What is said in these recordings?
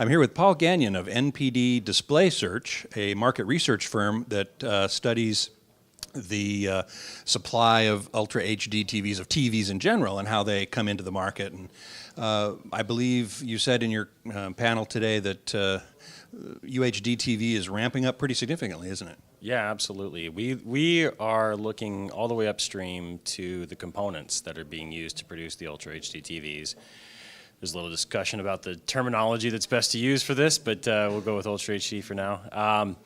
I'm here with Paul Gagnon of NPD Display Search, a market research firm that studies the supply of Ultra HD TVs, of TVs in general, and how they come into the market. And I believe you said in your panel today that UHD TV is ramping up pretty significantly, isn't it? Yeah, absolutely. We are looking all the way upstream to the components that are being used to produce the Ultra HD TVs. There's a little discussion about the terminology that's best to use for this, but we'll go with Ultra HD for now.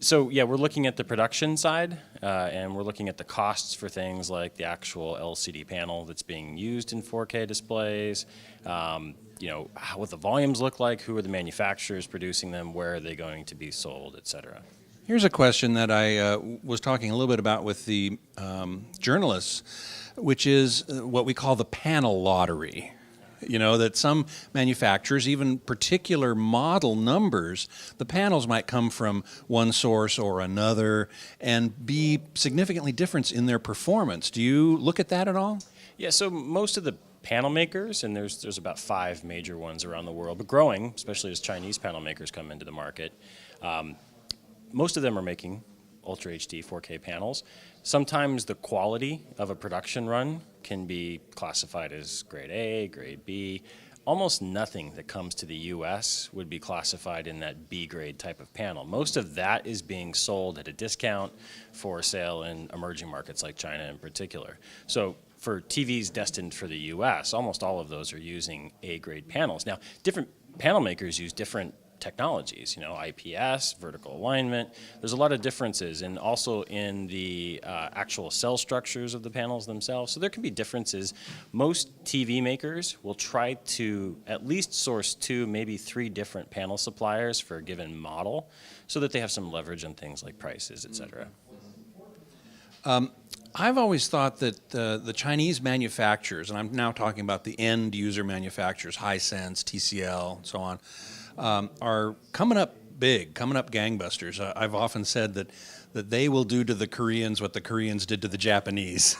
So yeah, we're looking at the production side, and we're looking at the costs for things like the actual LCD panel that's being used in 4K displays, what the volumes look like, who are the manufacturers producing them, where are they going to be sold, et cetera. Here's a question that I was talking a little bit about with the journalists, which is what we call the panel lottery. You know, that some manufacturers, even particular model numbers, the panels might come from one source or another and be significantly different in their performance. Do you look at that at all? Yeah, so most of the panel makers, and there's about 5 major ones around the world, but growing, especially as Chinese panel makers come into the market, most of them are making Ultra HD 4K panels. Sometimes the quality of a production run can be classified as grade A, grade B. Almost nothing that comes to the US would be classified in that B grade type of panel. Most of that is being sold at a discount for sale in emerging markets like China in particular. So for TVs destined for the US, almost all of those are using A grade panels. Now, different panel makers use different technologies, IPS, vertical alignment. There's a lot of differences, and also in the actual cell structures of the panels themselves. So there can be differences. Most TV makers will try to at least source 2, maybe 3 different panel suppliers for a given model, so that they have some leverage on things like prices, et cetera. I've always thought that the Chinese manufacturers, and I'm now talking about the end user manufacturers, Hisense, TCL, and so on, are coming up big, coming up gangbusters. I've often said that they will do to the Koreans what the Koreans did to the Japanese.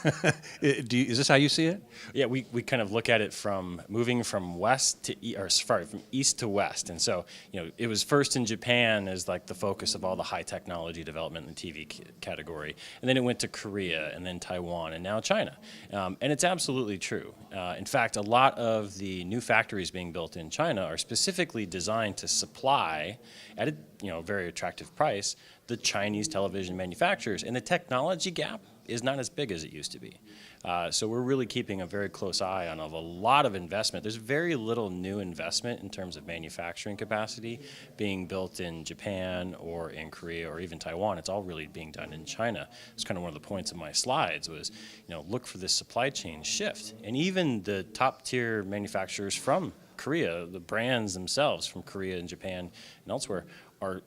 Is this how you see it? Yeah, we kind of look at it from moving from from east to west. And so, it was first in Japan as like the focus of all the high technology development in the TV category. And then it went to Korea, and then Taiwan, and now China. And it's absolutely true. In fact, a lot of the new factories being built in China are specifically designed to supply at a very attractive price the Chinese television manufacturers, and the technology gap is not as big as it used to be. So we're really keeping a very close eye on a lot of investment. There's very little new investment in terms of manufacturing capacity being built in Japan or in Korea or even Taiwan. It's all really being done in China. It's kind of one of the points of my slides was, look for this supply chain shift. And even the top tier manufacturers from Korea, the brands themselves from Korea and Japan and elsewhere, are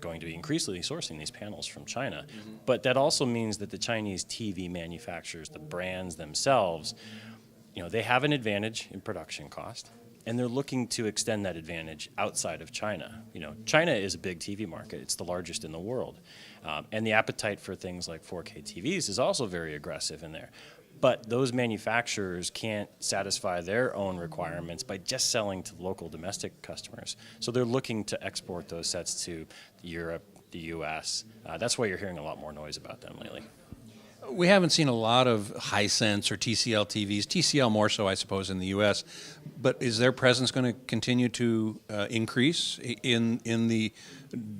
going to be increasingly sourcing these panels from China. Mm-hmm. But that also means that the Chinese TV manufacturers, the brands themselves, they have an advantage in production cost, and they're looking to extend that advantage outside of China. China is a big TV market. It's the largest in the world. And the appetite for things like 4K TVs is also very aggressive in there. But those manufacturers can't satisfy their own requirements by just selling to local domestic customers. So they're looking to export those sets to Europe, the US. That's why you're hearing a lot more noise about them lately. We haven't seen a lot of Hisense or TCL TVs, TCL more so, I suppose, in the US. But is their presence going to continue to increase in the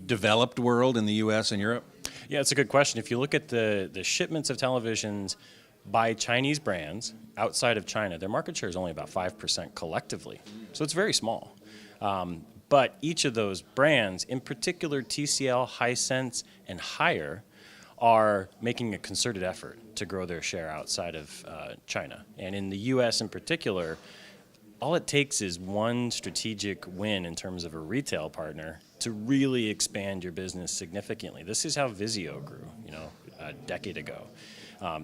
developed world, in the US and Europe? Yeah, it's a good question. If you look at the shipments of televisions by Chinese brands outside of China, their market share is only about 5% collectively. So it's very small. But each of those brands, in particular TCL, Hisense, and Haier, are making a concerted effort to grow their share outside of China. And in the US in particular, all it takes is one strategic win in terms of a retail partner to really expand your business significantly. This is how Vizio grew, a decade ago.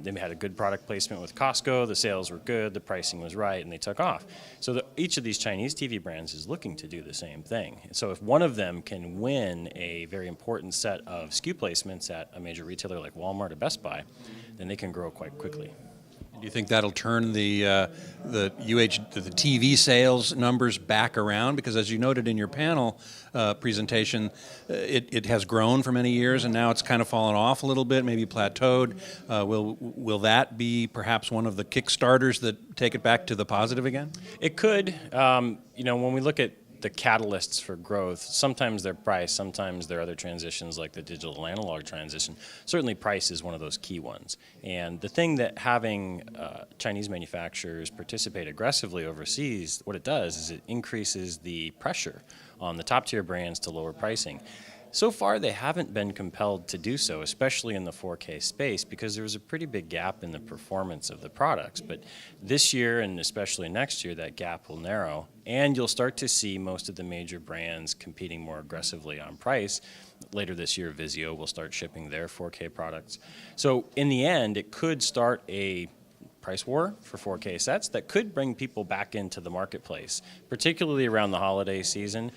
They had a good product placement with Costco, the sales were good, the pricing was right, and they took off. So each of these Chinese TV brands is looking to do the same thing. So if one of them can win a very important set of SKU placements at a major retailer like Walmart or Best Buy, then they can grow quite quickly. Do you think that'll turn the TV sales numbers back around? Because as you noted in your panel presentation, it has grown for many years, and now it's kind of fallen off a little bit, maybe plateaued. Will that be perhaps one of the kickstarters that take it back to the positive again? It could. When we look at the catalysts for growth, sometimes they're price, sometimes there are other transitions like the digital to analog transition. Certainly price is one of those key ones. And the thing that having Chinese manufacturers participate aggressively overseas, what it does is it increases the pressure on the top tier brands to lower pricing. So far, they haven't been compelled to do so, especially in the 4K space, because there was a pretty big gap in the performance of the products. But this year, and especially next year, that gap will narrow, and you'll start to see most of the major brands competing more aggressively on price. Later this year, Vizio will start shipping their 4K products. So in the end, it could start a price war for 4K sets that could bring people back into the marketplace, particularly around the holiday season.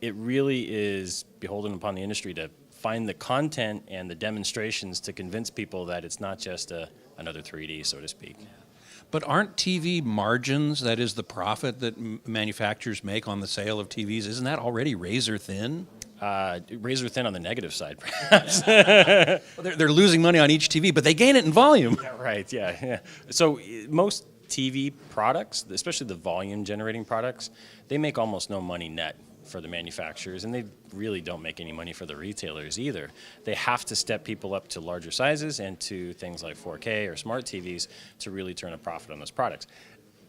It really is beholden upon the industry to find the content and the demonstrations to convince people that it's not just another 3D, so to speak. But aren't TV margins, that is the profit that manufacturers make on the sale of TVs, isn't that already razor thin? Razor thin on the negative side, perhaps. Well, they're losing money on each TV, but they gain it in volume. Yeah, right, yeah. So most TV products, especially the volume generating products, they make almost no money net for the manufacturers, and they really don't make any money for the retailers either. They have to step people up to larger sizes and to things like 4K or smart TVs to really turn a profit on those products.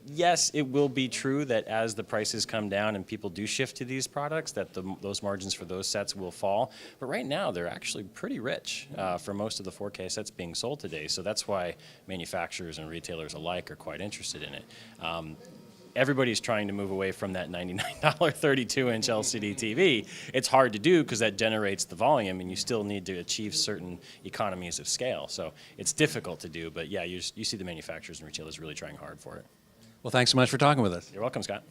Yes, it will be true that as the prices come down and people do shift to these products, that those margins for those sets will fall. But right now, they're actually pretty rich for most of the 4K sets being sold today. So that's why manufacturers and retailers alike are quite interested in it. Everybody's trying to move away from that $99 32-inch LCD TV. It's hard to do because that generates the volume, and you still need to achieve certain economies of scale. So it's difficult to do, but yeah, you see the manufacturers and retailers really trying hard for it. Well, thanks so much for talking with us. You're welcome, Scott.